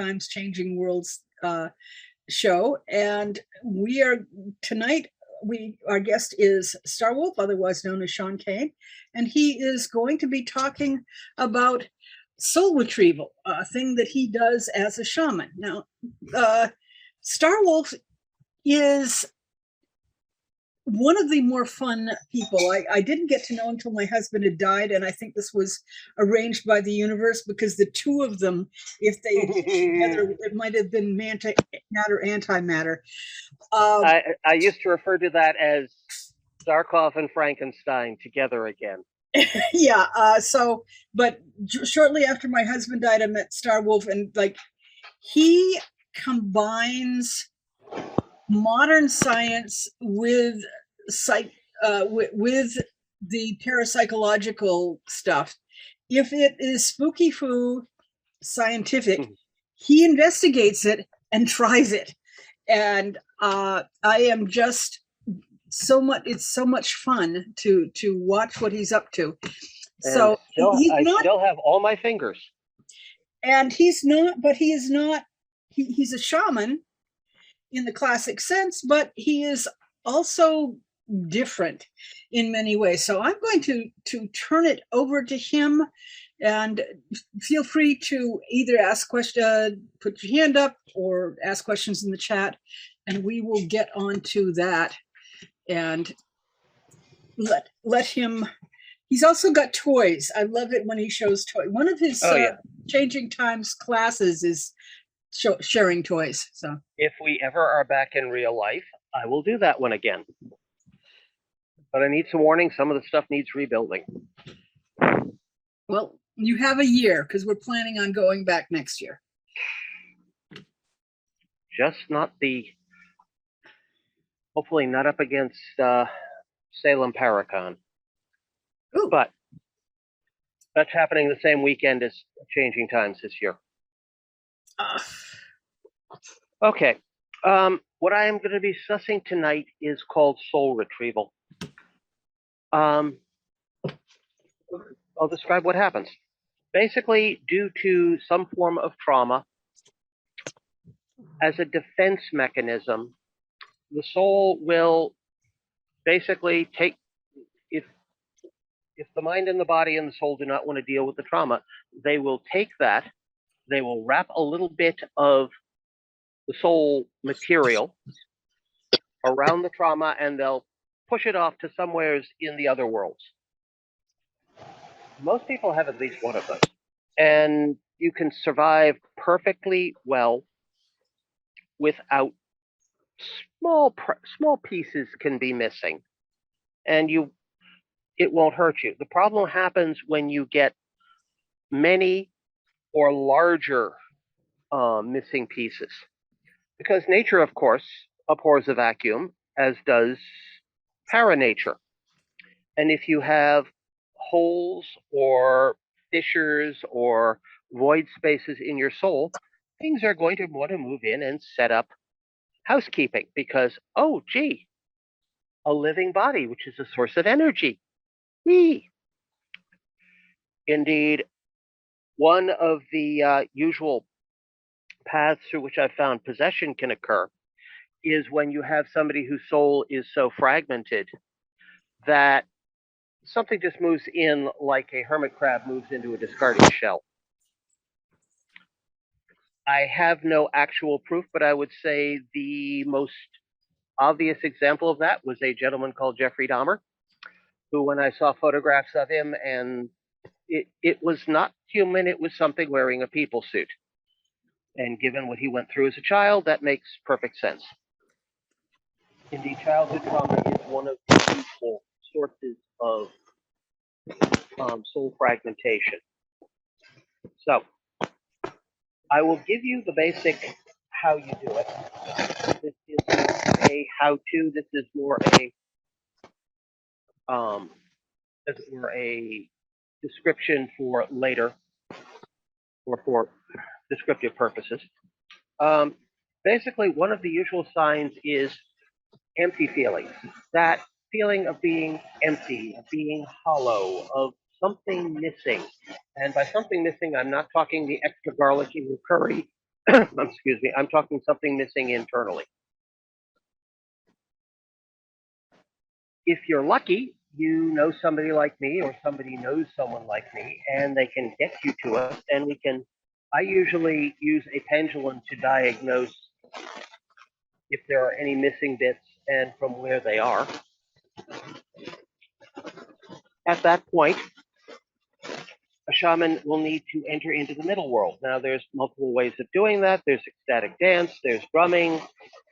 Times Changing Worlds show. And we are tonight, our guest is Starwolf, otherwise known as Sean Kane, and he is going to be talking about soul retrieval, a thing that he does as a shaman. Now, Starwolf is one of the more fun people. I didn't get to know until my husband had died, and I think this was arranged by the universe, because the two of them, if they had together, it might have been matter, antimatter. I used to refer to that as Zarkov and Frankenstein together again. Yeah. But shortly after my husband died, I met Starwolf, and like, he combines modern science with with the parapsychological stuff. If it is spooky foo scientific, he investigates it and tries it. And I am just it's so much fun to watch what he's up to. And so I still have all my fingers. And he's a shaman in the classic sense, but he is also different in many ways. So I'm going to turn it over to him, and feel free to either ask questions, put your hand up, or ask questions in the chat, and we will get on to that and let him. He's also got toys. I love it when he shows toys. One of his Changing Times classes is sharing toys. So if we ever are back in real life, I will do that one again. But I need some warning. Some of the stuff needs rebuilding. Well, you have a year, because we're planning on going back next year. Just not hopefully not up against Salem Paracon. Ooh. But that's happening the same weekend as Changing Times this year. Okay. What I am going to be sussing tonight is called Soul Retrieval. I'll describe what happens. Basically, due to some form of trauma, as a defense mechanism, the soul will basically take, if the mind and the body and the soul do not want to deal with the trauma, they will take that, they will wrap a little bit of the soul material around the trauma, and they'll push it off to somewheres in the other worlds. Most people have at least one of those, and you can survive perfectly well without small pieces can be missing, and it won't hurt you. The problem happens when you get many or larger missing pieces, because nature, of course, abhors a vacuum, as does paranature. And if you have holes or fissures or void spaces in your soul, things are going to want to move in and set up housekeeping, because, oh, gee, a living body, which is a source of energy. Whee! Indeed, one of the usual paths through which I've found possession can occur is when you have somebody whose soul is so fragmented that something just moves in like a hermit crab moves into a discarded shell. I have no actual proof, but I would say the most obvious example of that was a gentleman called Jeffrey Dahmer, who, when I saw photographs of him, and it was not human, it was something wearing a people suit. And given what he went through as a child, that makes perfect sense. Indeed, childhood trauma is one of the usual sources of soul fragmentation. So, I will give you the basic how you do it. This is not a how-to. This is more a description for later, or for descriptive purposes. Basically, one of the usual signs is empty feelings. That feeling of being empty, of being hollow, of something missing. And by something missing, I'm not talking the extra garlic in your curry excuse me, I'm talking something missing internally. If you're lucky, you know somebody like me or somebody knows someone like me, and they can get you to us, and I usually use a pendulum to diagnose if there are any missing bits and from where they are. At that point, a shaman will need to enter into the middle world. Now, there's multiple ways of doing that. There's ecstatic dance, there's drumming,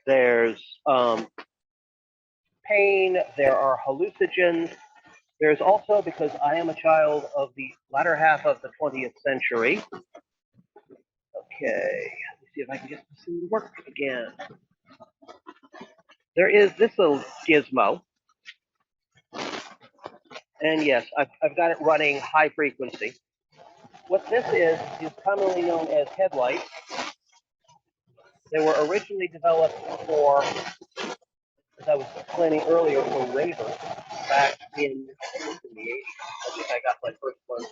there's pain, there are hallucinogens. There's also, because I am a child of the latter half of the 20th century. Okay, let's see if I can get this to work again. There is this little gizmo. And yes, I've got it running high frequency. What this is commonly known as headlights. They were originally developed for, as I was explaining earlier, for ravers back in the 80s. I think I got my first one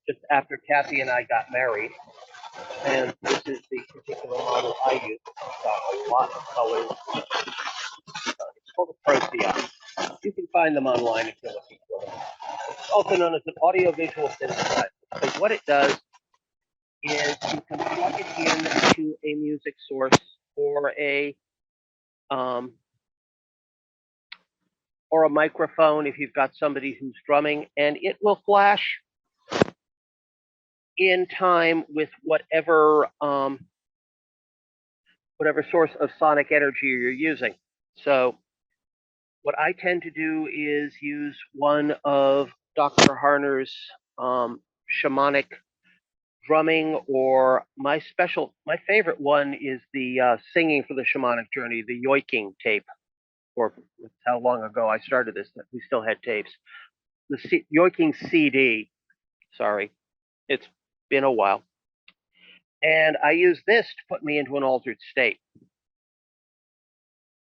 just after Kathy and I got married. And this is the particular model I use. It's got a lot of colors. It's called a Procyon. You can find them online if you're looking for them. It's also known as an audiovisual synthesizer. So what it does is you can plug it into a music source or a microphone if you've got somebody who's drumming, and it will flash in time with whatever source of sonic energy you're using. So what I tend to do is use one of Dr. Harner's shamanic drumming, or my favorite one is the Singing for the Shamanic Journey, the yoiking tape, or how long ago I started this, that we still had tapes. The yoiking CD, sorry, it's been a while. And I use this to put me into an altered state.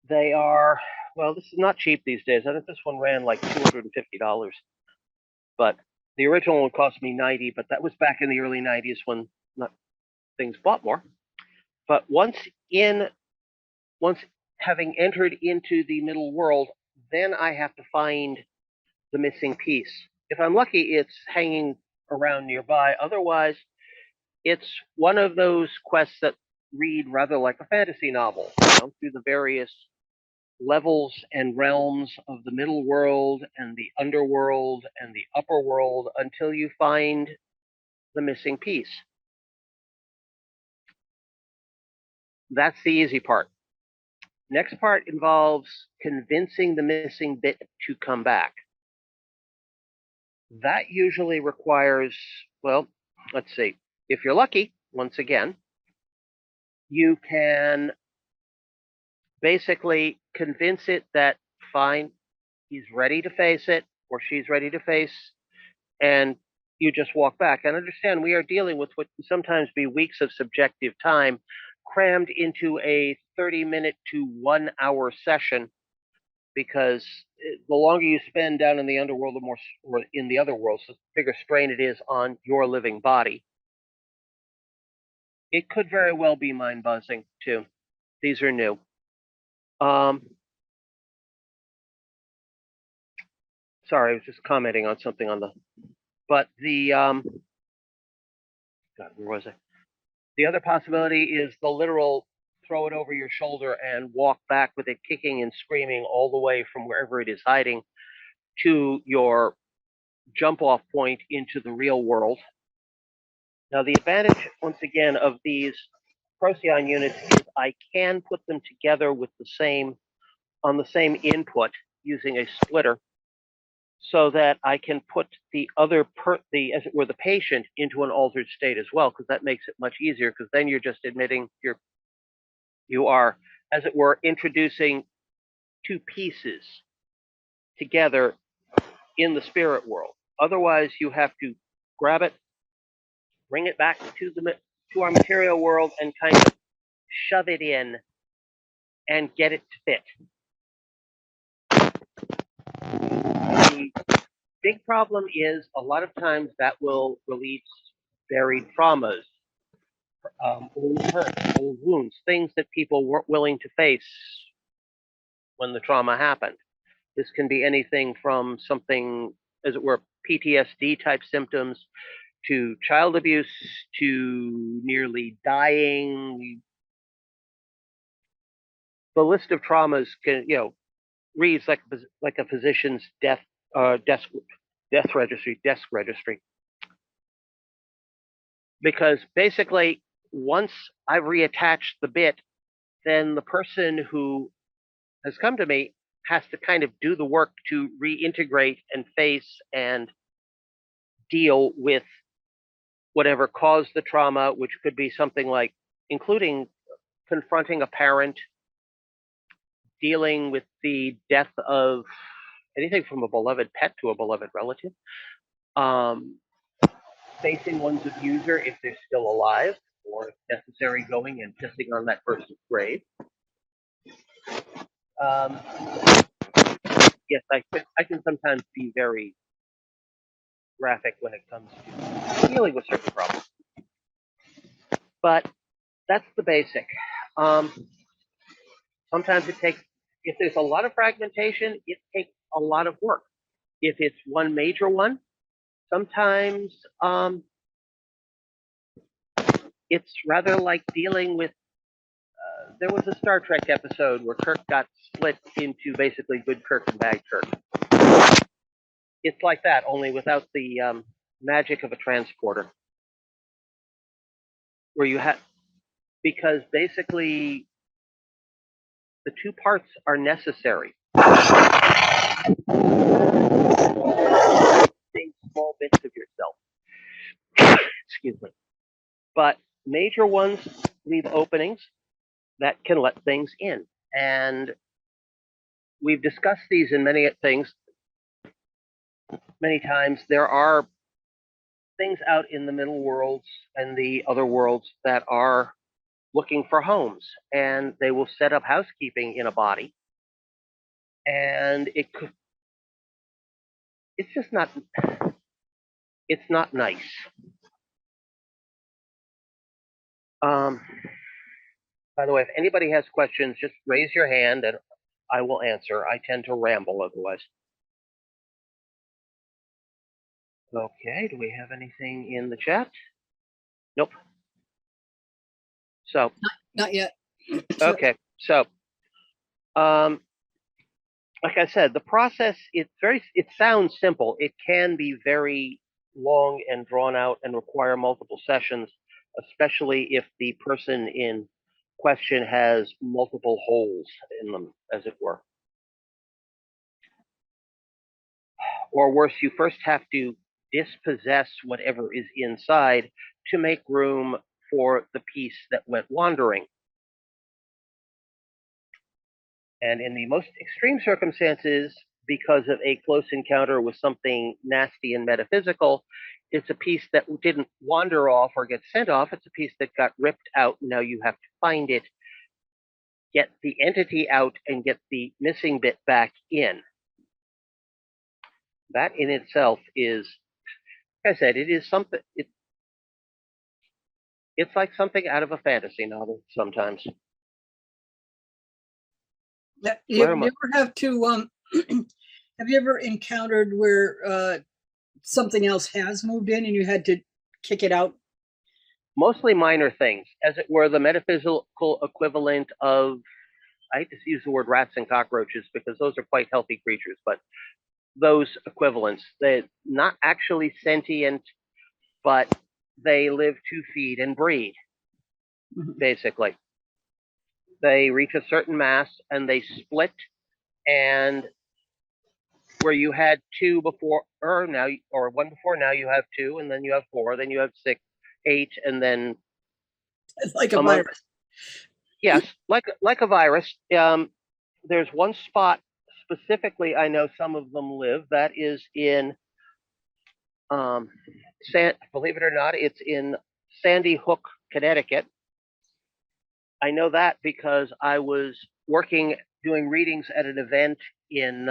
They are, well, this is not cheap these days. I think this one ran like $250. But the original one cost me $90, but that was back in the early 90s when things bought more. But once having entered into the middle world, then I have to find the missing piece. If I'm lucky, it's hanging around nearby. Otherwise, it's one of those quests that read rather like a fantasy novel, through the various levels and realms of the middle world and the underworld and the upper world until you find the missing piece. That's the easy part. Next part involves convincing the missing bit to come back. That usually requires, well, let's see, if you're lucky, once again, you can basically convince it that, fine, he's ready to face it, or she's ready to face, and you just walk back. And understand, we are dealing with what can sometimes be weeks of subjective time crammed into a 30-minute to 1 hour session, because the longer you spend down in the underworld, the more, or in the other worlds, the bigger strain it is on your living body. It could very well be mind buzzing too. These are new. Sorry, I was just commenting on something on the, but the, God, where was I? The other possibility is the literal throw it over your shoulder and walk back with it kicking and screaming all the way from wherever it is hiding to your jump off point into the real world. Now, the advantage, once again, of these Procyon units is I can put them together with on the same input using a splitter, so that I can put the other, as it were, the patient into an altered state as well, because that makes it much easier, because then you're just admitting you are, as it were, introducing two pieces together in the spirit world. Otherwise, you have to grab it, bring it back to our material world, and kind of shove it in and get it to fit. The big problem is a lot of times that will release buried traumas. old hurts, old wounds, things that people weren't willing to face when the trauma happened. This can be anything from something, as it were, PTSD type symptoms, to child abuse, to nearly dying. The list of traumas can, reads like a physician's desk registry. Because basically, once I've reattached the bit, then the person who has come to me has to kind of do the work to reintegrate and face and deal with whatever caused the trauma, which could be something like including confronting a parent, dealing with the death of anything from a beloved pet to a beloved relative, um, facing one's abuser if they're still alive, or if necessary, going and pissing on that person's grave. Um, yes, I can sometimes be very graphic when it comes to dealing with certain problems, but that's the basic. Sometimes it takes, if there's a lot of fragmentation, it takes a lot of work. If it's one major one, sometimes it's rather like dealing with. There was a Star Trek episode where Kirk got split into basically good Kirk and bad Kirk. It's like that, only without the magic of a transporter, where you have, because basically the two parts are necessary. Small bits of yourself. Excuse me. But major ones leave openings that can let things in. And we've discussed these in many things many times. There are things out in the middle worlds and the other worlds that are looking for homes, and they will set up housekeeping in a body. And it's just not, it's not nice. By the way, if anybody has questions, just raise your hand and I will answer. I tend to ramble otherwise. Okay, do we have anything in the chat? Nope. So, Not yet. okay, so, like I said, the process, it sounds simple. It can be very long and drawn out and require multiple sessions, especially if the person in question has multiple holes in them, as it were. Or worse, you first have to dispossess whatever is inside to make room for the piece that went wandering. And in the most extreme circumstances, because of a close encounter with something nasty and metaphysical, it's a piece that didn't wander off or get sent off. It's a piece that got ripped out. Now you have to find it, get the entity out, and get the missing bit back in. That in itself is, like I said, it is something. It's like something out of a fantasy novel sometimes. You ever have to have you ever encountered where something else has moved in and you had to kick it out? Mostly minor things, as it were, the metaphysical equivalent of, I hate to use the word rats and cockroaches because those are quite healthy creatures, but those equivalents, they're not actually sentient, but they live to feed and breed, basically. They reach a certain mass and they split, and where you had two before, or now, or one before, now you have two, and then you have four, then you have 6, 8, and then It's like a virus. Yes, like a virus. There's one spot specifically I know some of them live. That is in, believe it or not, it's in Sandy Hook, Connecticut. I know that because I was doing readings at an event in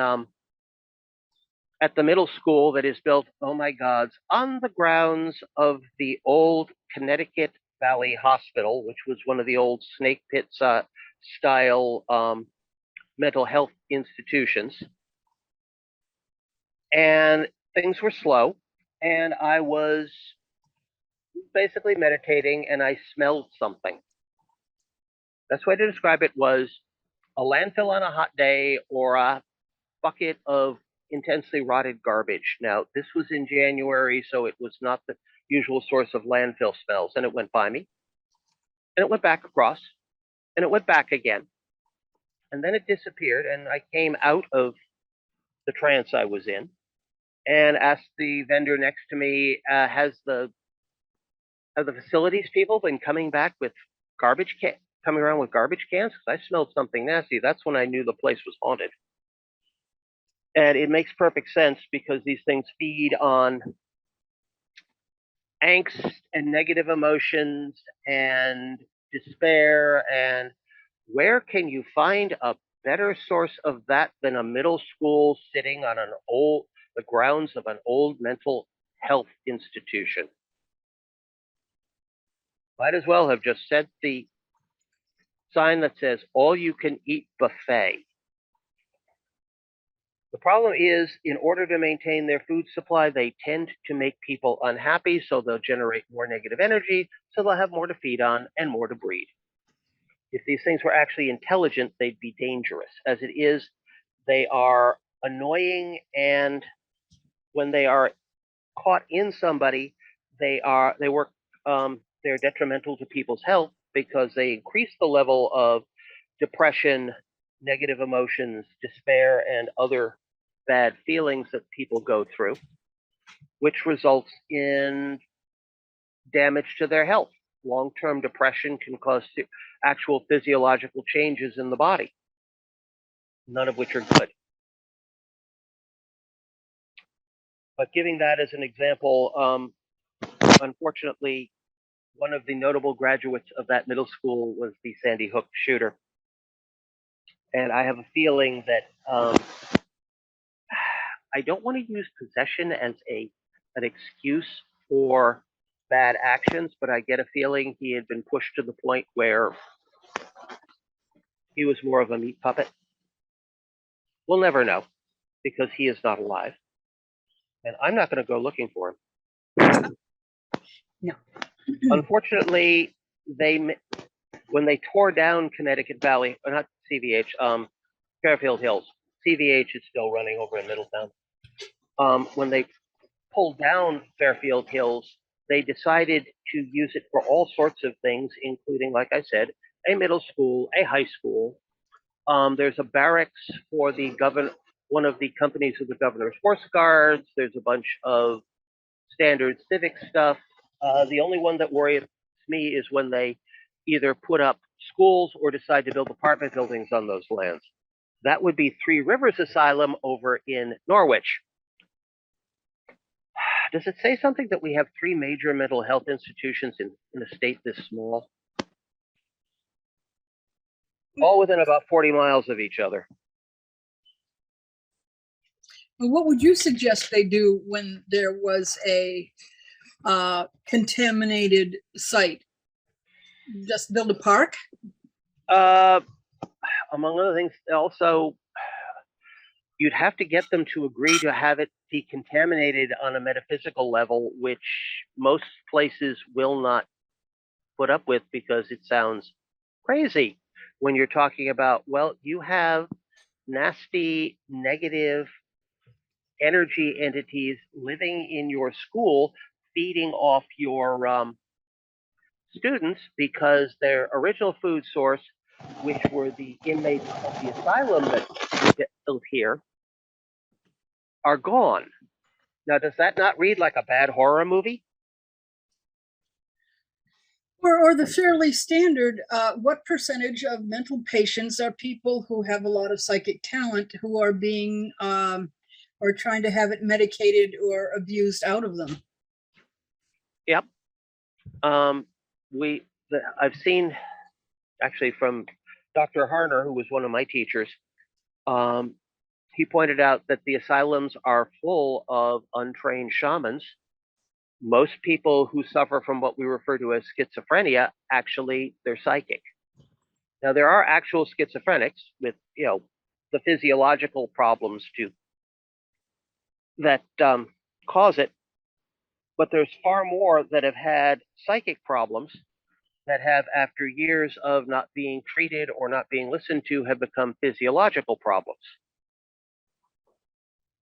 at the middle school that is built, oh my gods, on the grounds of the old Connecticut Valley Hospital, which was one of the old snake pits style mental health institutions. And things were slow, and I was basically meditating, and I smelled something. Best way to describe it was a landfill on a hot day or a bucket of intensely rotted garbage. Now, this was in January, so it was not the usual source of landfill smells. And it went by me, and it went back across, and it went back again. And then it disappeared, and I came out of the trance I was in and asked the vendor next to me, have the facilities people been coming back with coming around with garbage cans? Because I smelled something nasty. That's when I knew the place was haunted. And it makes perfect sense because these things feed on angst and negative emotions and despair. And where can you find a better source of that than a middle school sitting on the grounds of an old mental health institution? Might as well have just sent the sign that says all you can eat buffet. The problem is, in order to maintain their food supply, they tend to make people unhappy, so they'll generate more negative energy, so they'll have more to feed on and more to breed. If these things were actually intelligent, they'd be dangerous. As it is, they are annoying, and when they are caught in somebody, they're detrimental to people's health because they increase the level of depression, negative emotions, despair, and other bad feelings that people go through, which results in damage to their health. Long-term depression can cause actual physiological changes in the body, none of which are good. But giving that as an example, unfortunately, one of the notable graduates of that middle school was the Sandy Hook shooter. And I have a feeling that I don't want to use possession as an excuse for bad actions, but I get a feeling he had been pushed to the point where he was more of a meat puppet. We'll never know because he is not alive. And I'm not going to go looking for him. No. Unfortunately, when they tore down Connecticut Valley, or not CVH, Fairfield Hills, CVH is still running over in Middletown. When they pulled down Fairfield Hills, they decided to use it for all sorts of things, including, like I said, a middle school, a high school. There's a barracks for one of the companies of the governor's horse guards. There's a bunch of standard civic stuff. The only one that worries me is when they either put up schools or decide to build apartment buildings on those lands. That would be Three Rivers Asylum over in Norwich. Does it say something that we have 3 major mental health institutions in a state this small? All within about 40 miles of each other. What would you suggest they do when there was a contaminated site? Just build a park? Among other things, also, you'd have to get them to agree to have it decontaminated on a metaphysical level, which most places will not put up with because it sounds crazy when you're talking about, well, you have nasty, negative energy entities living in your school, feeding off your students because their original food source, which were the inmates of the asylum that built here, are gone. Now, does that not read like a bad horror movie? Or the fairly standard, what percentage of mental patients are people who have a lot of psychic talent who are being or trying to have it medicated or abused out of them? Yep. I've seen actually from Dr. Harner, who was one of my teachers. He pointed out that the asylums are full of untrained shamans Most people who suffer from what we refer to as schizophrenia, actually, they're psychic. Now, there are actual schizophrenics with, the physiological problems that cause it, but there's far more that have had psychic problems that have, after years of not being treated or not being listened to, have become physiological problems.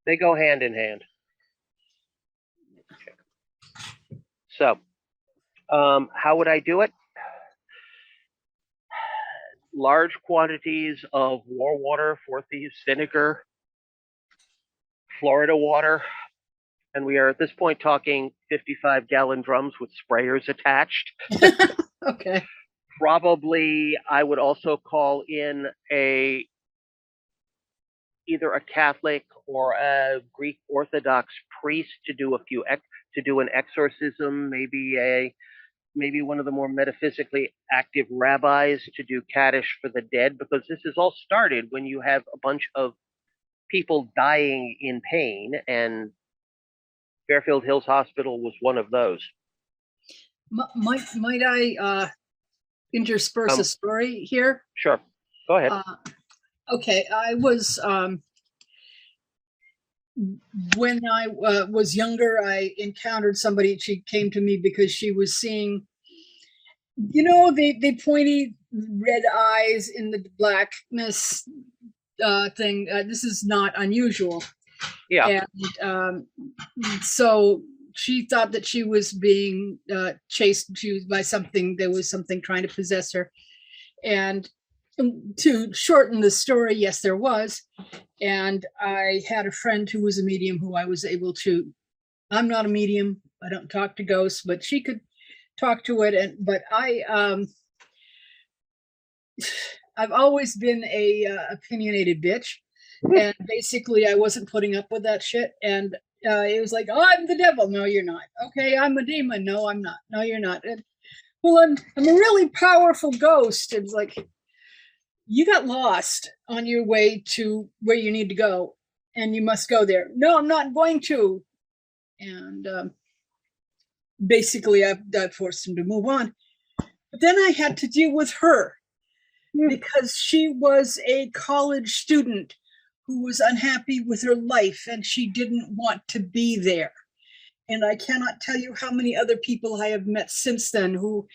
They go hand in hand. So, how would I do it? Large quantities of war water, 4 thieves vinegar, Florida water, and we are at this point talking 55-gallon drums with sprayers attached. Okay. Probably I would also call in either a Catholic or a Greek Orthodox priest to do an exorcism, maybe one of the more metaphysically active rabbis to do Kaddish for the dead, because this is all started when you have a bunch of people dying in pain, and Fairfield Hills Hospital was one of those. Might I intersperse a story here? Sure, go ahead. Okay, I was when I was younger, I encountered somebody. She came to me because she was seeing, the pointy red eyes in the blackness thing. This is not unusual. Yeah. And so she thought that she was being chased by something. There was something trying to possess her. And to shorten the story, yes, there was. And I had a friend who was a medium who I was able to, I'm not a medium, I don't talk to ghosts, but she could talk to it. But I've always been a opinionated bitch. And basically I wasn't putting up with that shit. And it was like, oh, I'm the devil. No, you're not. Okay, I'm a demon. No, I'm not. No, you're not. And, well, I'm a really powerful ghost. It's like, you got lost on your way to where you need to go, and you must go there. No, I'm not going to. And basically, I forced him to move on. But then I had to deal with her because she was a college student who was unhappy with her life, and she didn't want to be there. And I cannot tell you how many other people I have met since then who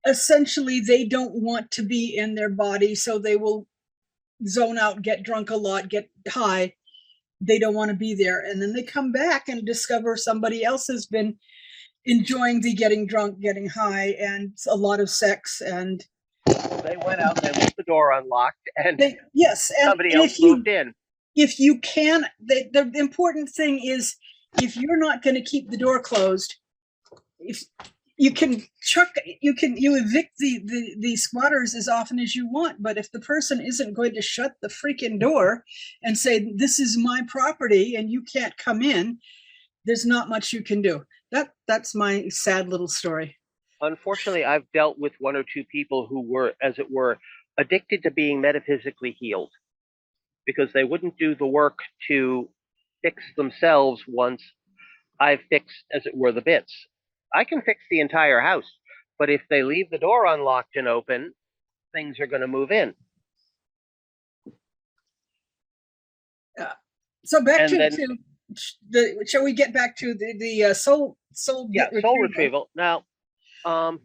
essentially they don't want to be in their body, so they will zone out, get drunk a lot, get high. They don't want to be there. And then they come back and discover somebody else has been enjoying the getting drunk, getting high, and a lot of sex. And they went out, they left the door unlocked, and somebody else moved in. If you can, the important thing is, if you're not going to keep the door closed, if you can evict the squatters as often as you want, but if the person isn't going to shut the freaking door and say, this is my property and you can't come in, there's not much you can do. That's my sad little story. Unfortunately, I've dealt with 1 or 2 people who were, as it were, addicted to being metaphysically healed because they wouldn't do the work to fix themselves once I've fixed, as it were, the bits. I can fix the entire house, but if they leave the door unlocked and open, things are going to move in. So back to the. Shall we get back to the soul? Soul retrieval. Now, a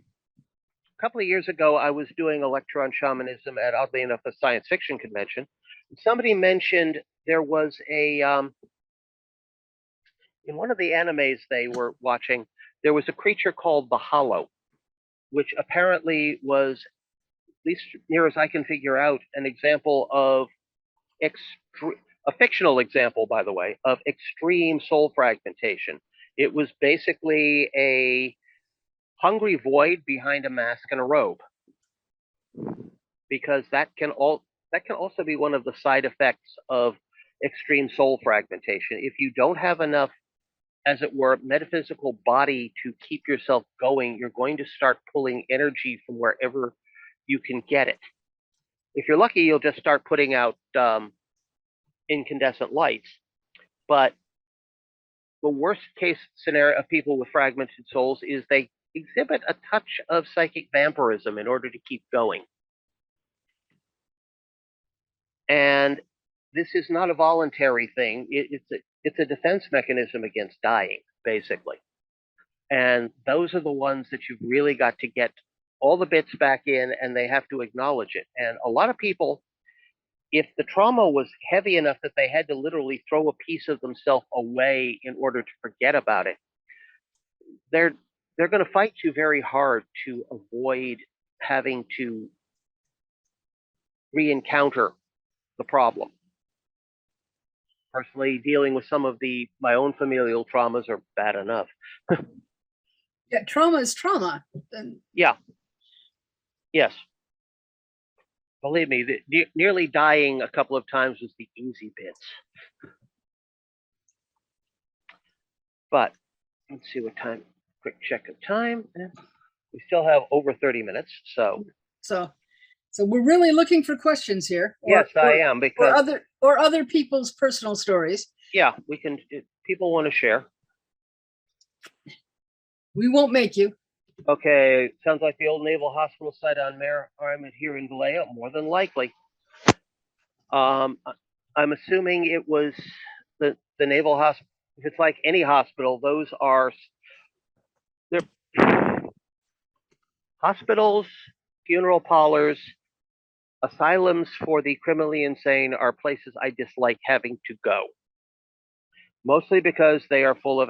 couple of years ago, I was doing a lecture on shamanism at, oddly enough, a science fiction convention. Somebody mentioned there was in one of the animes they were watching, there was a creature called the Hollow, which apparently was, at least near as I can figure out, an example of a fictional example, by the way, of extreme soul fragmentation. It was basically a hungry void behind a mask and a robe, because that can also be one of the side effects of extreme soul fragmentation. If you don't have enough, as it were, metaphysical body to keep yourself going, you're going to start pulling energy from wherever you can get it. If you're lucky, you'll just start putting out incandescent lights. But the worst case scenario of people with fragmented souls is they exhibit a touch of psychic vampirism in order to keep going. And this is not a voluntary thing. It's a defense mechanism against dying, basically. And those are the ones that you've really got to get all the bits back in, and they have to acknowledge it. And a lot of people, if the trauma was heavy enough that they had to literally throw a piece of themselves away in order to forget about it, they're going to fight you very hard to avoid having to re-encounter the problem. Personally, dealing with some of my own familial traumas are bad enough. Yeah, trauma is trauma. Yeah. Yes. Believe me, nearly dying a couple of times was the easy bits. But let's see what time. Quick check of time. We still have over 30 minutes, so we're really looking for questions here. Yes, I am, because or other people's personal stories. Yeah, we can. People want to share. We won't make you. Okay, sounds like the old Naval Hospital site on Mare Island here in Vallejo. More than likely. I'm assuming it was the Naval Hospital. If it's like any hospital, they're hospitals, funeral parlors, asylums for the criminally insane are places I dislike having to go. Mostly because they are full of,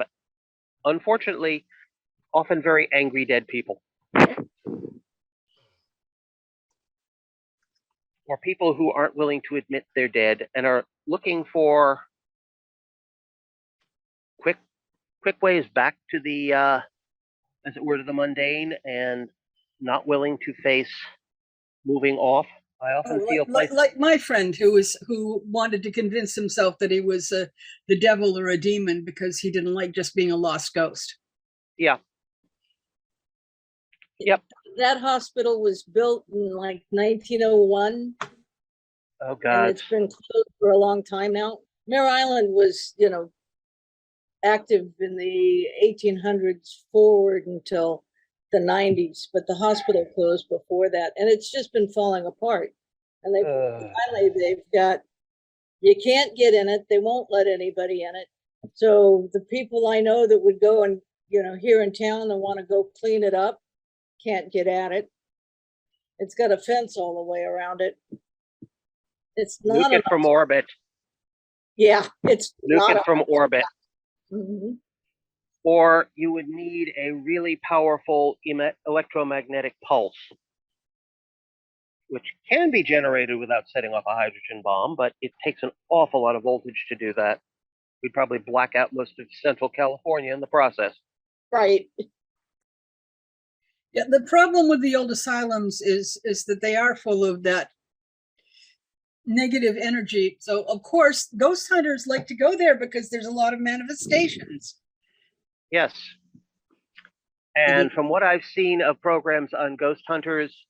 unfortunately, often very angry dead people. Or people who aren't willing to admit they're dead and are looking for quick ways back to the, as it were, to the mundane, and not willing to face moving off. I often feel like my friend who wanted to convince himself that he was the devil or a demon because he didn't like just being a lost ghost. Yeah. Yep. That hospital was built in like 1901. Oh God. And it's been closed for a long time now. Mare Island was, active in the 1800s forward until the 90s, but the hospital closed before that, and it's just been falling apart. And finally they've got, you can't get in it. They won't let anybody in it. So the people I know that would go and, here in town and want to go clean it up can't get at it. It's got a fence all the way around it. It's not nuke it from orbit. Yeah, it's nuke it from orbit. Mm-hmm. Or you would need a really powerful electromagnetic pulse, which can be generated without setting off a hydrogen bomb, but it takes an awful lot of voltage to do that. We'd probably black out most of Central California in the process. Right. Yeah, the problem with the old asylums is that they are full of that negative energy. So of course, ghost hunters like to go there because there's a lot of manifestations. Yes. And from what I've seen of programs on ghost hunters,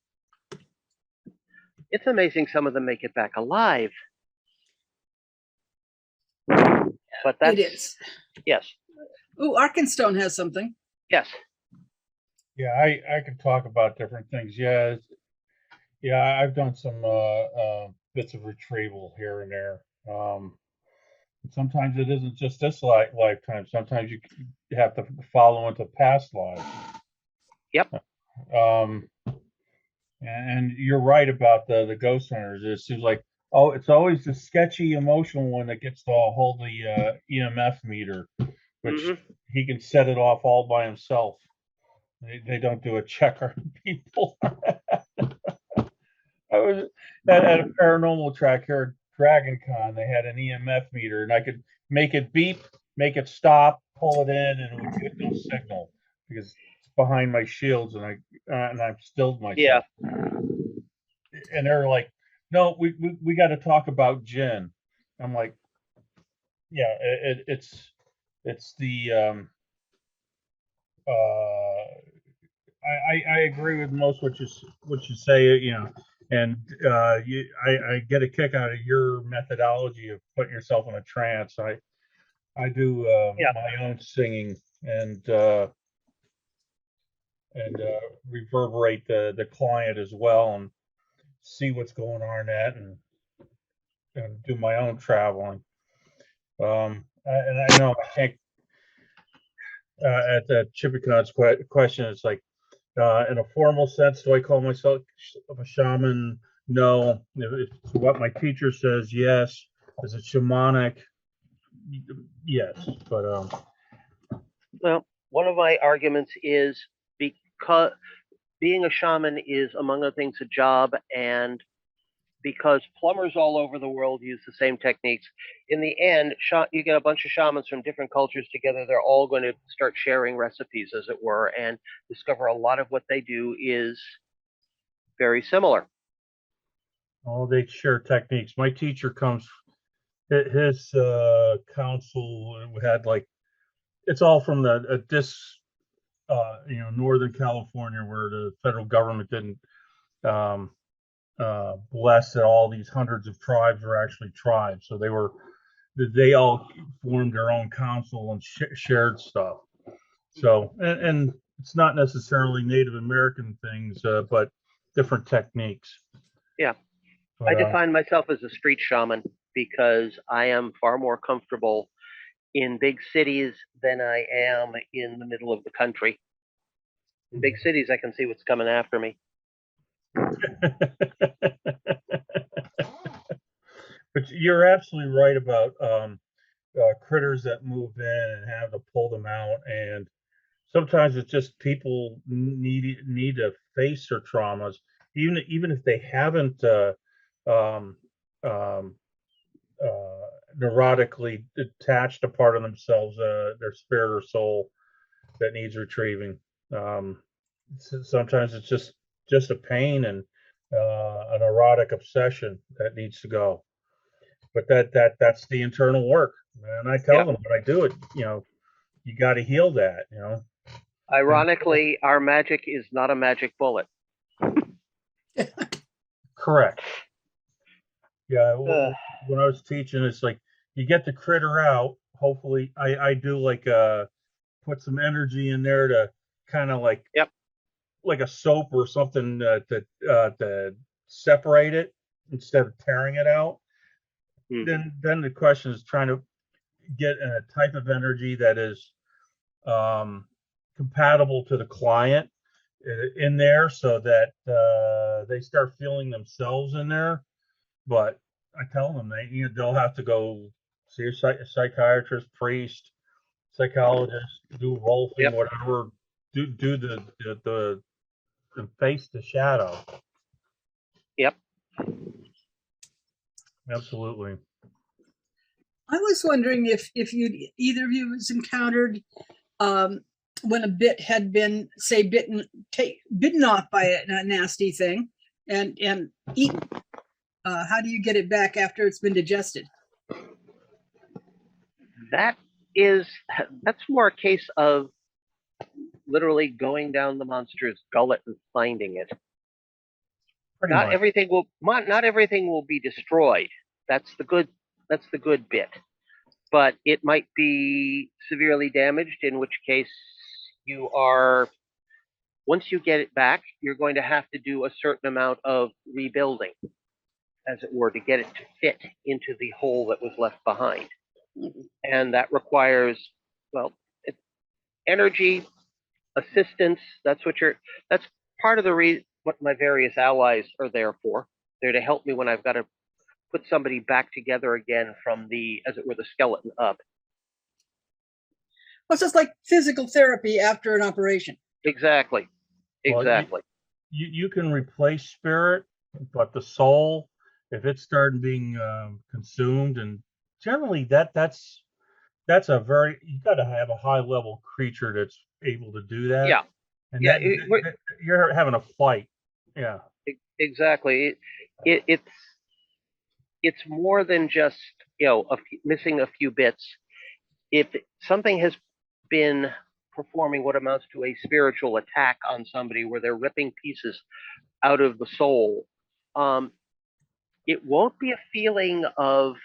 it's amazing some of them make it back alive. But that's, it is. Yes. Ooh, Arkenstone has something. Yes. Yeah, I can talk about different things. Yeah, I've done some bits of retrieval here and there. Sometimes it isn't just this lifetime. Sometimes you have to follow into past lives. Yep. And you're right about the ghost hunters. It seems like, it's always the sketchy emotional one that gets to hold the EMF meter, which he can set it off all by himself. They don't do a check on people. I was at a paranormal track here at Dragon Con. They had an EMF meter, and I could make it beep, make it stop, pull it in, and it would get no signal because it's behind my shields, and I've stilled myself. Yeah. And they're like, "No, we got to talk about Jen." I'm like, "Yeah, it's the I agree with most what you say, and I get a kick out of your methodology of putting yourself in a trance. I do Yeah. my own singing and reverberate the client as well and see what's going on in that and do my own traveling. And I know I can't at the Chippecon's question. It's like in a formal sense, do I call myself a shaman? No. If it's what my teacher says, yes. Is it shamanic? Yes. But Well, one of my arguments is because being a shaman is, among other things, a job, and because plumbers all over the world use the same techniques, in the end, you get a bunch of shamans from different cultures together. They're all going to start sharing recipes, as it were, and discover a lot of what they do is very similar. oh, they share techniques. My teacher comes. His council had like it's all from Northern California, where the federal government didn't um, bless that all these hundreds of tribes were actually tribes. So they all formed their own council and shared stuff. So, and it's not necessarily Native American things, but different techniques. Yeah. But, I define myself as a street shaman because I am far more comfortable in big cities than I am in the middle of the country. In big cities, I can see what's coming after me. but you're absolutely right about critters that move in and have to pull them out, and sometimes it's just people need to face their traumas, even if they haven't um, um, neurotically detached a part of themselves, their spirit or soul that needs retrieving. Um, Sometimes it's just a pain and an erotic obsession that needs to go. But that's the internal work, and I tell Yeah. them when I do it, you got to heal that, Ironically, our magic is not a magic bullet. Correct. Yeah. When I was teaching, it's like you get the critter out. Hopefully, I do like put some energy in there to kind of like Yep. like a soap or something to separate it instead of tearing it out. Then the question is trying to get a type of energy that is compatible to the client in there, so that they start feeling themselves in there. But I tell them they'll have to go see a psychiatrist, priest, psychologist, do role thing, Yep. whatever, do the face the shadow. Yep. Absolutely. I was wondering if either of you has encountered when a bit had been, say, bitten off by a nasty thing and eaten. How do you get it back after it's been digested? That's more a case of literally going down the monster's gullet and finding it. Pretty Not much. everything will be destroyed. That's the good bit. But it might be severely damaged, in which case once you get it back, you're going to have to do a certain amount of rebuilding, as it were, to get it to fit into the hole that was left behind. And that requires, well, energy, assistance. That's part of what my various allies are there for. They're to help me when I've got to put somebody back together again from as it were, the skeleton up. Well, it's just like physical therapy after an operation. Exactly. Well, you can replace spirit, but the soul, if it's starting being consumed, and generally that's a you got to have a high level creature that's able to do that. Yeah. And you're having a fight. Yeah. Exactly. It's more than just missing a few bits. If something has been performing what amounts to a spiritual attack on somebody, where they're ripping pieces out of the soul, it won't be a feeling of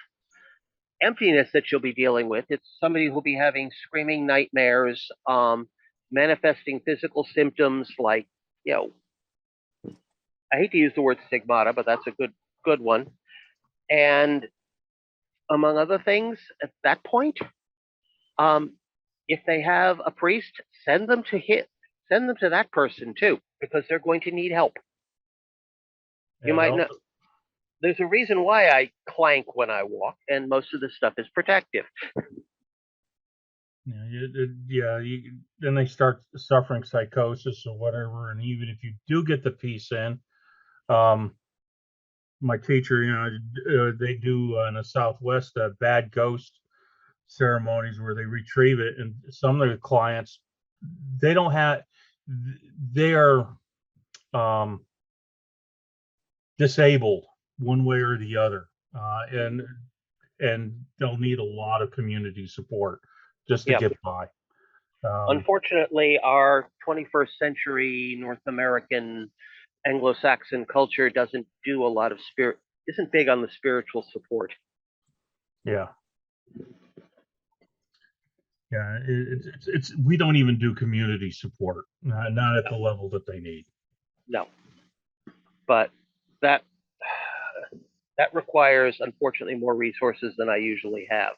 emptiness that you'll be dealing with. It's somebody who'll be having screaming nightmares, manifesting physical symptoms like, you know, I hate to use the word stigmata, but that's a good one. And among other things, at that point, if they have a priest, send them to that person too, because they're going to need help. You might know. There's a reason why I clank when I walk, and most of this stuff is protective. Then they start suffering psychosis or whatever, and even if you do get the piece in, my teacher, they do in the Southwest bad ghost ceremonies where they retrieve it, and some of the clients, they don't have, they are disabled one way or the other, and they'll need a lot of community support just to get by. Unfortunately, our 21st century North American Anglo-Saxon culture doesn't do a lot of isn't big on the spiritual support. Yeah. It's we don't even do community support, not at the level that they need. No, but that requires, unfortunately, more resources than I usually have.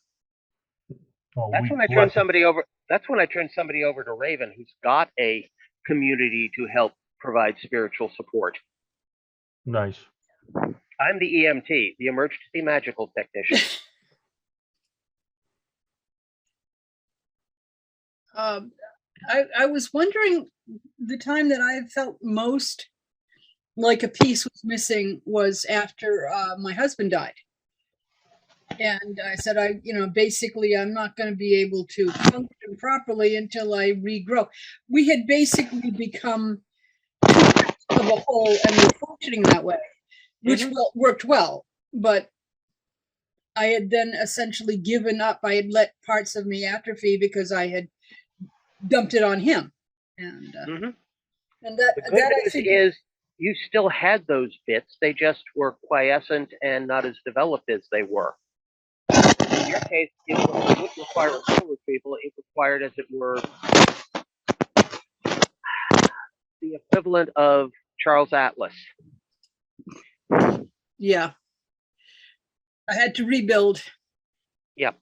That's when I turn somebody over. That's when I turn somebody over to Raven, who's got a community to help provide spiritual support. Nice. I'm the EMT, the emergency magical technician. I was wondering, the time that I felt most like a piece was missing was after my husband died. And I said, basically, I'm not going to be able to function properly until I regrow. We had basically become of a whole and were functioning that way, which worked well. But I had then essentially given up. I had let parts of me atrophy because I had dumped it on him. And that, the good news is you still had those bits. They just were quiescent and not as developed as they were. In your case, it wouldn't require a soul retrieval. It required, as it were, the equivalent of Charles Atlas. Yeah. I had to rebuild. Yep.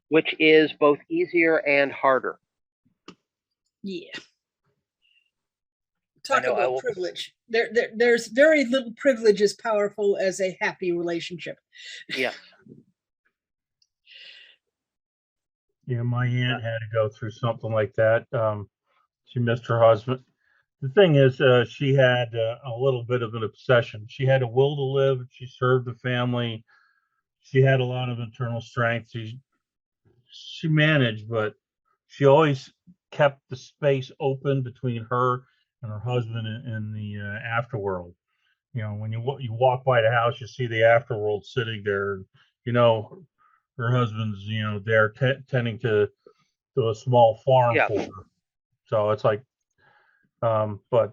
Which is both easier and harder. Yeah. Talk about privilege. There's very little privilege as powerful as a happy relationship. Yes. Yeah, my aunt had to go through something like that. She missed her husband. The thing is, she had a little bit of an obsession. She had a will to live. She served the family. She had a lot of internal strength. She managed, but she always kept the space open between her and her husband in the afterworld. When you walk by the house, you see the afterworld sitting there. Her husband's there tending to a small farm for her. So it's like, but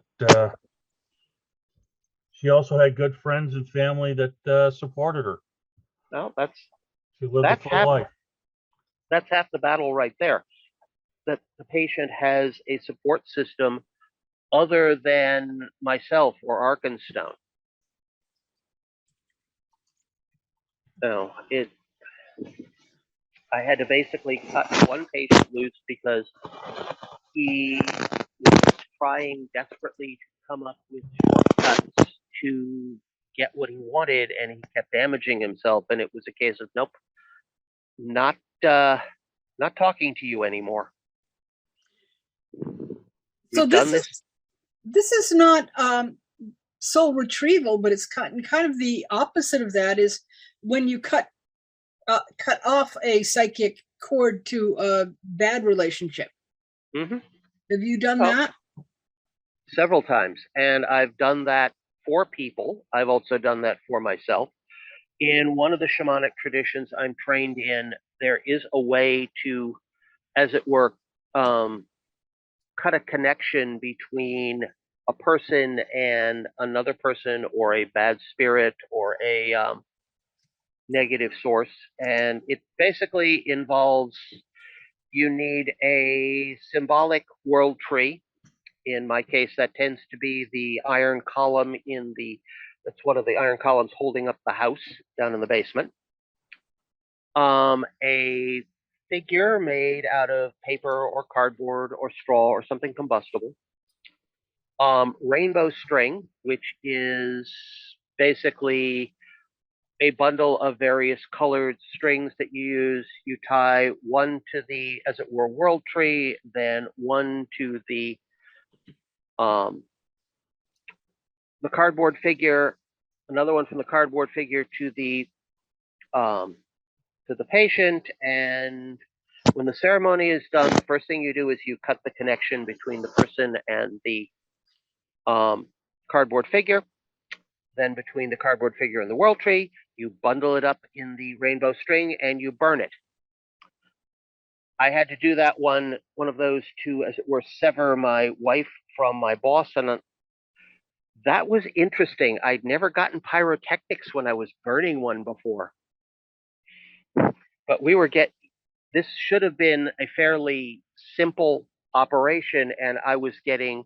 she also had good friends and family that supported her. Well, she lived a full life. That's half the battle right there. That the patient has a support system other than myself or Arkenstone. I had to basically cut one patient loose because he was trying desperately to come up with shortcuts to get what he wanted, and he kept damaging himself. And it was a case of, nope, not talking to you anymore. So this is not soul retrieval, but it's kind of the opposite of that. Is when you cut off a psychic cord to a bad relationship. Mm-hmm. Have you done that? Several times, and I've done that for people. I've also done that for myself. In one of the shamanic traditions I'm trained in, there is a way to, as it were, cut a connection between a person and another person, or a bad spirit, or a negative source, and it basically involves, you need a symbolic world tree. In my case, that tends to be the iron column that's one of the iron columns holding up the house down in the basement. A figure made out of paper or cardboard or straw or something combustible. Rainbow string, which is basically a bundle of various colored strings that you use. You tie one to the, as it were, world tree, then one to the cardboard figure, another one from the cardboard figure to the patient, and when the ceremony is done, the first thing you do is you cut the connection between the person and the cardboard figure. Then between the cardboard figure and the world tree, you bundle it up in the rainbow string and you burn it. I had to do that one of those to, as it were, sever my wife from my boss, and that was interesting. I'd never gotten pyrotechnics when I was burning one before. But this should have been a fairly simple operation, and I was getting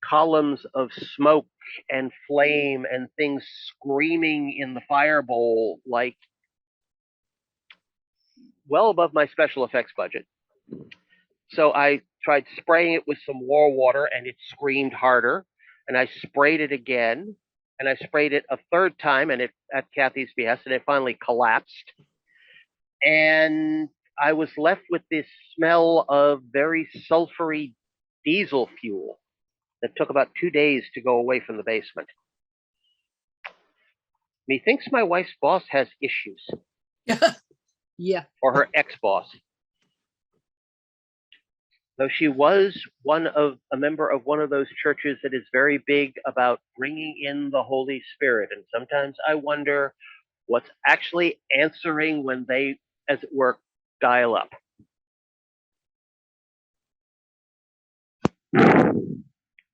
columns of smoke and flame and things screaming in the fire bowl, like well above my special effects budget. So I tried spraying it with some war water, and it screamed harder. And I sprayed it again, and I sprayed it a third time, and it, at Kathy's behest, and it finally collapsed. And I was left with this smell of very sulfury diesel fuel that took about 2 days to go away from the basement. Methinks my wife's boss has issues. Yeah. Or her ex-boss. Though she was a member of one of those churches that is very big about bringing in the Holy Spirit. And sometimes I wonder what's actually answering when they, as it were, dial up.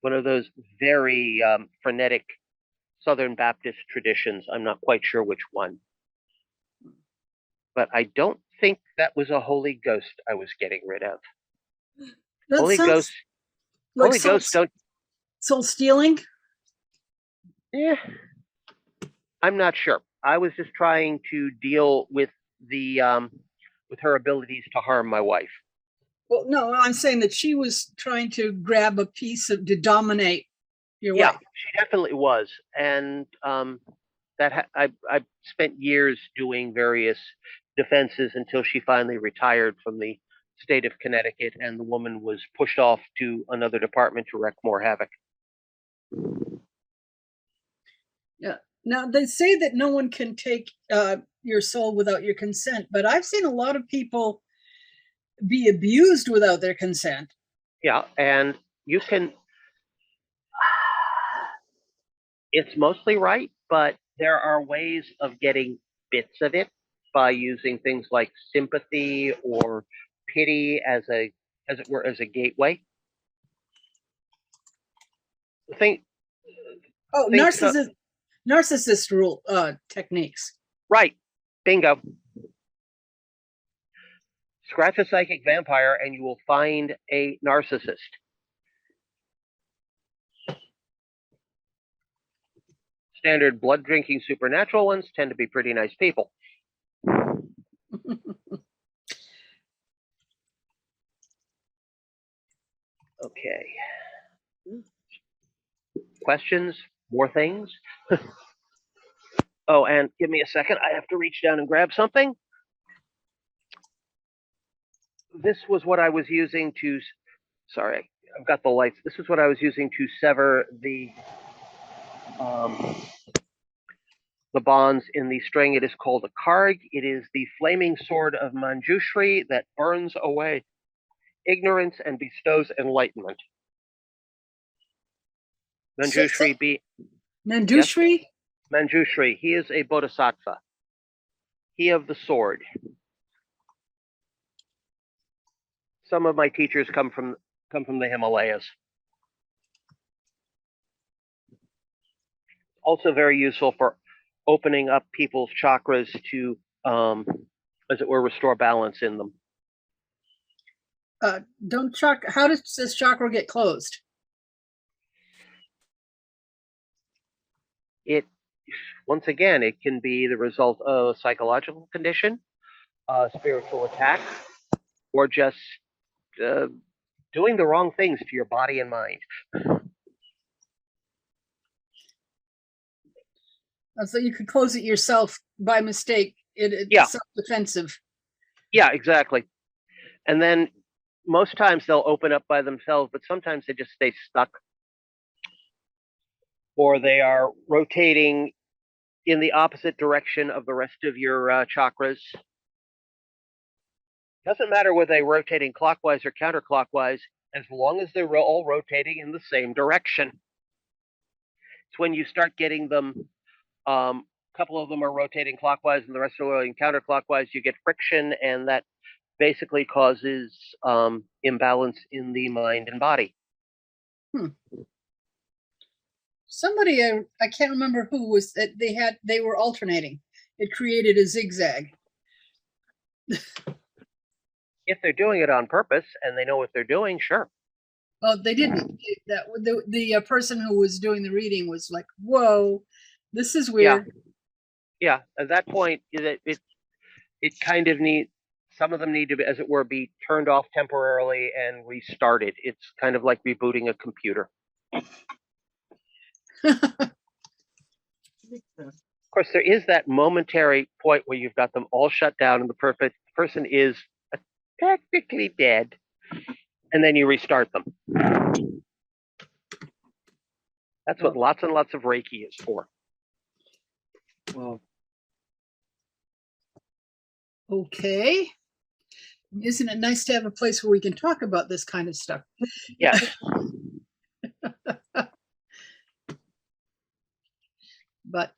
One of those very frenetic Southern Baptist traditions. I'm not quite sure which one. But I don't think that was a Holy Ghost I was getting rid of. That Holy sounds Ghosts don't. Soul stealing? Yeah, I'm not sure. I was just trying to deal with with her abilities to harm my wife. Well, no, I'm saying that she was trying to grab a piece to dominate your Yeah, wife. she definitely was, and I spent years doing various defenses until she finally retired from the state of Connecticut, and the woman was pushed off to another department to wreak more havoc. Yeah. Now they say that no one can take your soul without your consent, but I've seen a lot of people be abused without their consent. Yeah, and you can. It's mostly right, but there are ways of getting bits of it by using things like sympathy or pity as it were, as a gateway. Oh, narcissist rule techniques. Right. Bingo. Scratch a psychic vampire and you will find a narcissist. Standard blood drinking supernatural ones tend to be pretty nice people. Okay. Questions? More things? Oh, and give me a second. I have to reach down and grab something. This was what I was using to. Sorry, I've got the lights. This is what I was using to sever the bonds in the string. It is called a karg. It is the flaming sword of Manjushri that burns away ignorance and bestows enlightenment. Manjushri Manjushri? Yes, Manjushri. He is a bodhisattva. He of the sword. Some of my teachers come from the Himalayas. Also very useful for opening up people's chakras to as it were, restore balance in them. How does this chakra get closed? Once again, it can be the result of a psychological condition, spiritual attack, or just doing the wrong things to your body and mind. So you could close it yourself by mistake. It's Yeah. self-defensive. Yeah, exactly. And then most times they'll open up by themselves, but sometimes they just stay stuck. Or they are rotating in the opposite direction of the rest of your chakras. Doesn't matter whether they're rotating clockwise or counterclockwise, as long as they're all rotating in the same direction. It's when you start getting them, a couple of them are rotating clockwise and the rest are rotating counterclockwise, you get friction, and that basically causes imbalance in the mind and body. Somebody, I can't remember who was that they were alternating. It created a zigzag. If they're doing it on purpose and they know what they're doing, sure. Oh, they didn't. The person who was doing the reading was like, "Whoa, this is weird." Yeah. At that point, it kind of some of them need to, as it were, be turned off temporarily and restarted. It's kind of like rebooting a computer. Of course, there is that momentary point where you've got them all shut down and the person is technically dead, and then you restart them. That's what lots and lots of Reiki is for. Well, okay. Isn't it nice to have a place where we can talk about this kind of stuff? Yes. But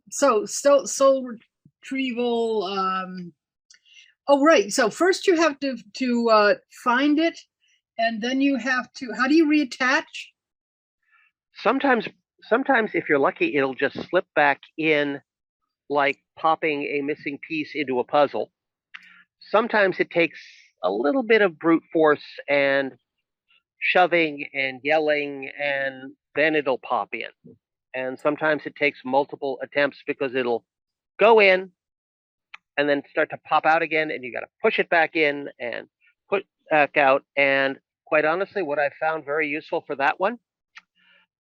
so Soul Retrieval. Oh, right. So first you have to find it, and then you have to. How do you reattach? Sometimes if you're lucky, it'll just slip back in, like popping a missing piece into a puzzle. Sometimes it takes a little bit of brute force and shoving and yelling, and then it'll pop in. And sometimes it takes multiple attempts because it'll go in and then start to pop out again, and you got to push it back in and put back out. And quite honestly, what I found very useful for that one,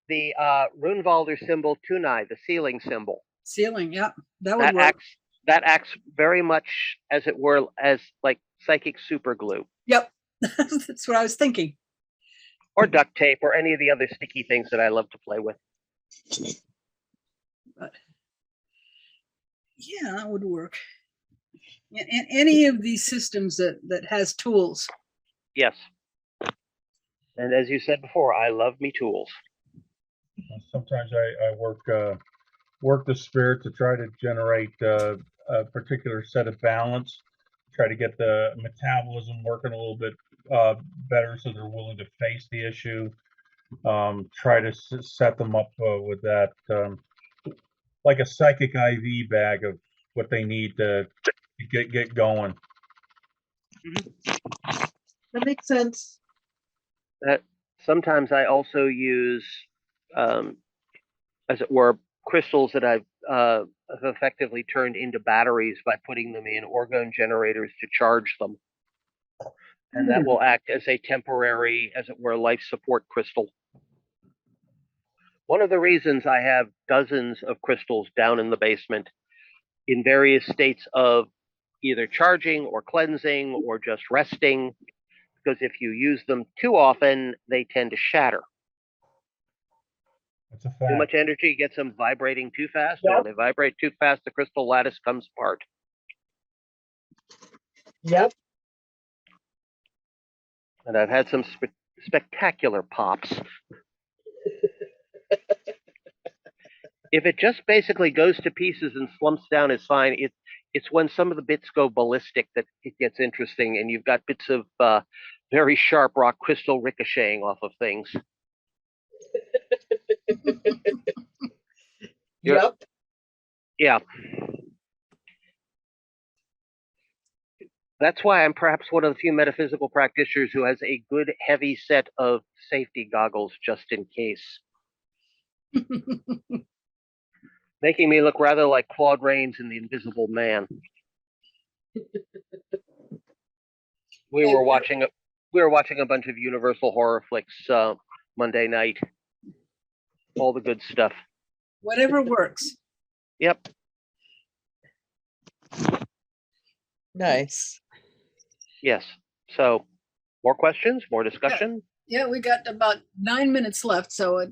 the Runvalder symbol Tunai, the sealing symbol. Sealing, yeah, that would work. That acts very much, as it were, as like psychic super glue. Yep, that's what I was thinking. Or duct tape, or any of the other sticky things that I love to play with. But yeah, that would work. And any of these systems that has tools. Yes. And as you said before, I love me tools. Sometimes I work the spirit to try to generate a particular set of balance, try to get the metabolism working a little bit better so they're willing to face the issue. Try to set them up with that, like a psychic IV bag of what they need to get going. That makes sense. Sometimes I also use, as it were, crystals that I've effectively turned into batteries by putting them in orgone generators to charge them. And that will act as a temporary, as it were, life support crystal. One of the reasons I have dozens of crystals down in the basement in various states of either charging or cleansing or just resting, because if you use them too often, they tend to shatter. That's a fact. Too much energy gets them vibrating too fast, and when they vibrate too fast, the crystal lattice comes apart. Yep. And I've had some spectacular pops. If it just basically goes to pieces and slumps down, is fine. It's when some of the bits go ballistic that it gets interesting, and you've got bits of very sharp rock crystal ricocheting off of things. Yep. Yeah. That's why I'm perhaps one of the few metaphysical practitioners who has a good heavy set of safety goggles just in case, making me look rather like Claude Rains in The Invisible Man. We were watching a bunch of Universal horror flicks Monday night. All the good stuff. Whatever works. Yep. Nice. Yes. So, more questions, more discussion. Yeah, we got about 9 minutes left, so a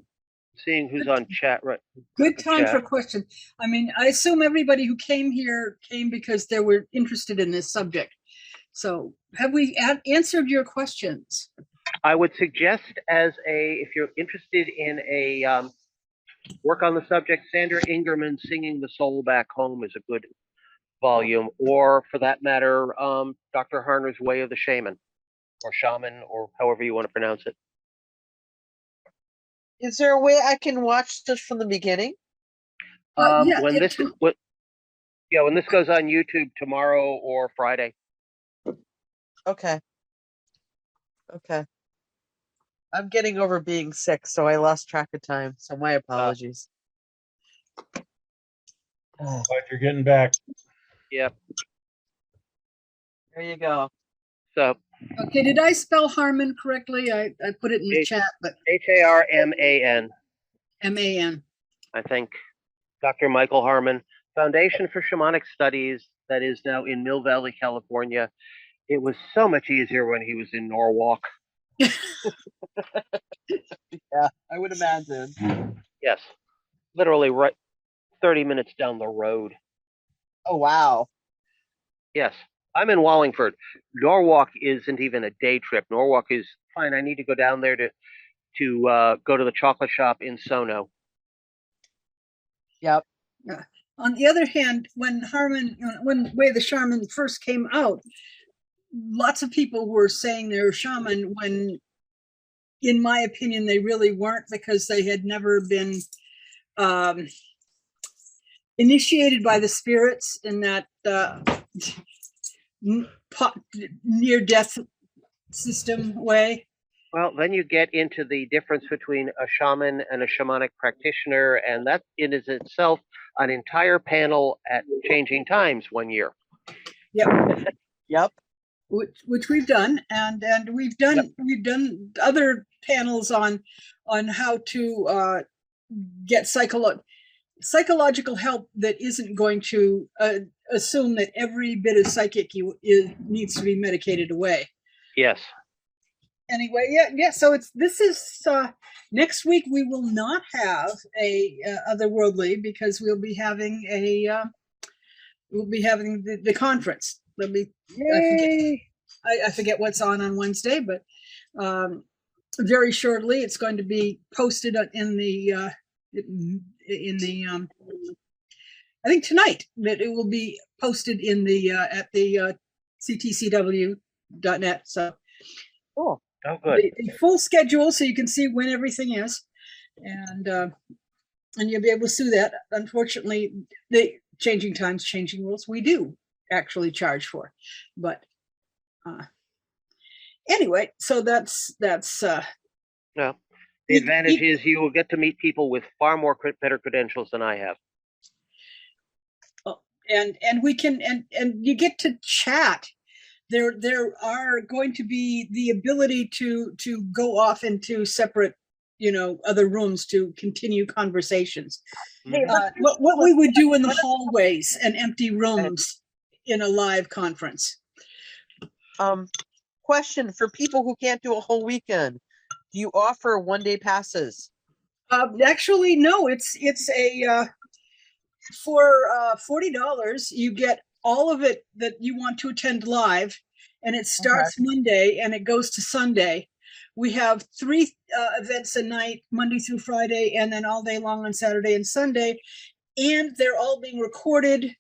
Seeing who's on chat, right? good time for Chat. questions. I mean, I assume everybody who came here came because they were interested in this subject. So have we answered your questions? I would suggest if you're interested in a work on the subject, Sandra Ingerman Singing the Soul Back Home is a good volume, or for that matter, Dr. Harner's Way of the Shaman, or Shaman, or however you want to pronounce it. Is there a way I can watch this from the beginning? Yeah, When this goes on YouTube tomorrow or Friday. Okay. Okay. I'm getting over being sick, so I lost track of time. So my apologies. Glad you're getting back. Yep. There you go. So okay, did I spell Harman correctly? I put it in the chat, but HARMAN, M-A-N. I think. Dr. Michael Harman, Foundation for Shamanic Studies, that is now in Mill Valley, California. It was so much easier when he was in Norwalk. Yeah, I would imagine. Yes. Literally right 30 minutes down the road. Oh, wow. Yes. I'm in Wallingford. Norwalk isn't even a day trip. Norwalk is fine. I need to go down there to go to the chocolate shop in Sono. Yep. On the other hand, when Way the Shaman first came out, lots of people were saying they were shaman when, in my opinion, they really weren't, because they had never been initiated by the spirits in that near-death system way. Well, then you get into the difference between a shaman and a shamanic practitioner, and that in is itself an entire panel at Changing Times one year. Yep. Yep. Which we've done, and we've done other panels on how to get psychological help that isn't going to assume that every bit of psychic needs to be medicated away. Yes. Anyway, yeah. So this is next week. We will not have a Otherworldly, because we'll be having the conference. I forget what's on Wednesday, but very shortly it's going to be posted in the I think tonight, that it will be posted in the at the CTCW.net. So Cool. Oh, good. the full schedule, so you can see when everything is, and you'll be able to see that. Unfortunately, the Changing Times, Changing Rules, we do actually charge for, but anyway, so that's No. The advantage is you will get to meet people with far more better credentials than I have. and we can and you get to chat. There are going to be the ability to go off into separate, other rooms to continue conversations. Hey, What we would do in the hallways and empty rooms in a live conference. Question for people who can't do a whole weekend. Do you offer one-day passes? Actually, no. It's a for $40 you get all of it that you want to attend live, and it starts Monday and it goes to Sunday. We have 3 events a night, Monday through Friday, and then all day long on Saturday and Sunday, and they're all being recorded,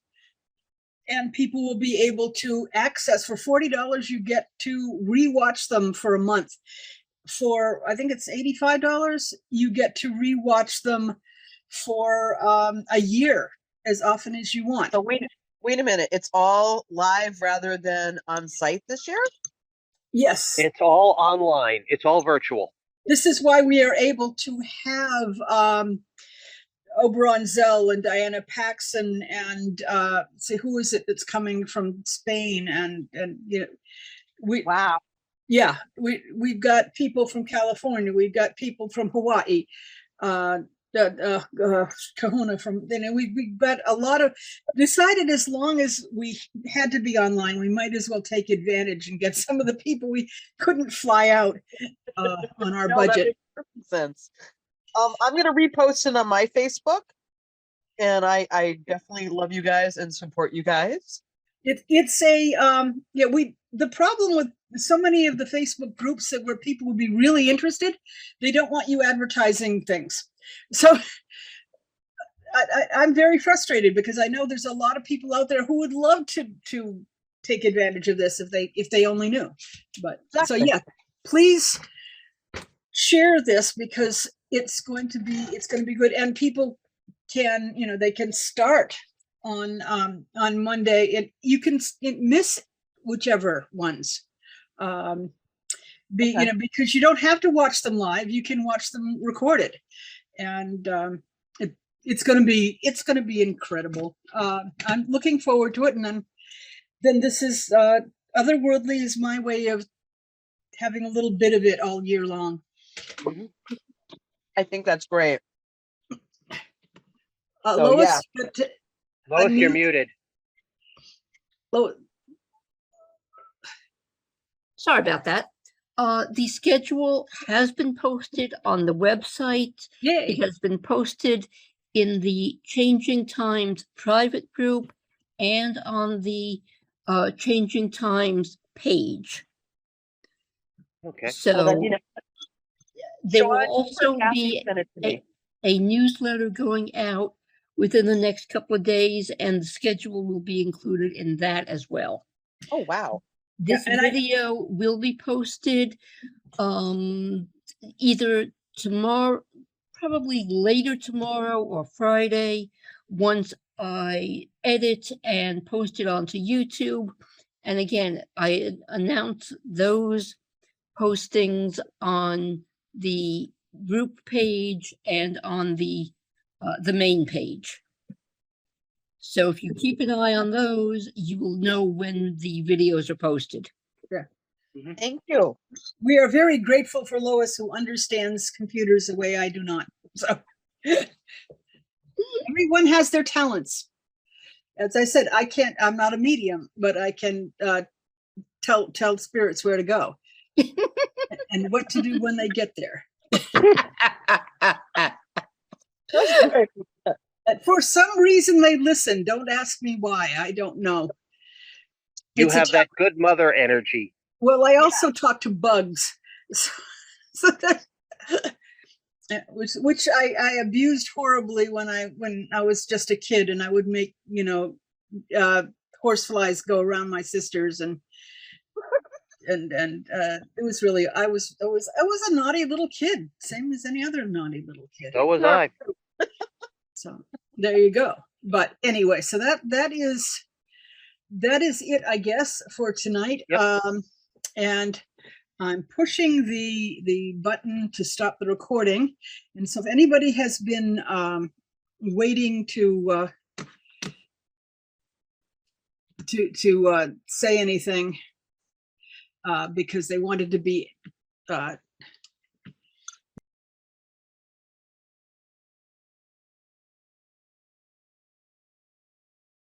and people will be able to access. For $40 you get to rewatch them for a month. For I think it's $85 you get to rewatch them for a year, as often as you want. So wait Wait a minute. It's all live rather than on site this year? Yes. It's all online. It's all virtual. This is why we are able to have Oberon Zell and Diana Paxson and say, who is it that's coming from Spain? And you know, Wow. yeah, we've got people from California, we've got people from Hawaii, Kahuna from, you know, we've got a lot of, decided as long as we had to be online, we might as well take advantage and get some of the people we couldn't fly out on our No, that budget. makes perfect sense. I'm gonna repost it on my Facebook, and I definitely love you guys and support you guys. It's a yeah, the problem with so many of the Facebook groups that where people would be really interested, they don't want you advertising things. So I'm very frustrated because I know there's a lot of people out there who would love to take advantage of this if they only knew. But so Exactly. yeah, please share this because it's going to be good, and people can, you know, they can start on Monday, and you can miss whichever ones. You know, because you don't have to watch them live, you can watch them recorded, and it's going to be incredible. I'm looking forward to it, and then this is Otherworldly is my way of having a little bit of it all year long. Mm-hmm. I think that's great. Lois, yeah. Lois, you're muted. Lois. Sorry about that. The schedule has been posted on the website. Yay. It has been posted in the Changing Times private group and on the Changing Times page. Okay. So there will Sean, also be send it to me. a newsletter going out within the next couple of days, and the schedule will be included in that as well. Oh, wow. This Yeah, and video will be posted either tomorrow, probably later tomorrow or Friday, once I edit and post it onto YouTube. And again, I announce those postings on the group page and on the main page. So if you keep an eye on those, you will know when the videos are posted. Yeah. Mm-hmm. Thank you. We are very grateful for Lois, who understands computers the way I do not. So everyone has their talents. As I said, I'm not a medium, but I can tell spirits where to go and what to do when they get there. For some reason they listen. Don't ask me why. I don't know. You have that good mother energy. Well, I also talk to bugs, so that, which I abused horribly when I was just a kid, and I would make, you know, horseflies go around my sisters, and it was really, I was a naughty little kid, same as any other naughty little kid. So was I. So there you go. But anyway, so that is it, I guess, for tonight. Yep. And I'm pushing the button to stop the recording. And so if anybody has been waiting to say anything because they wanted to be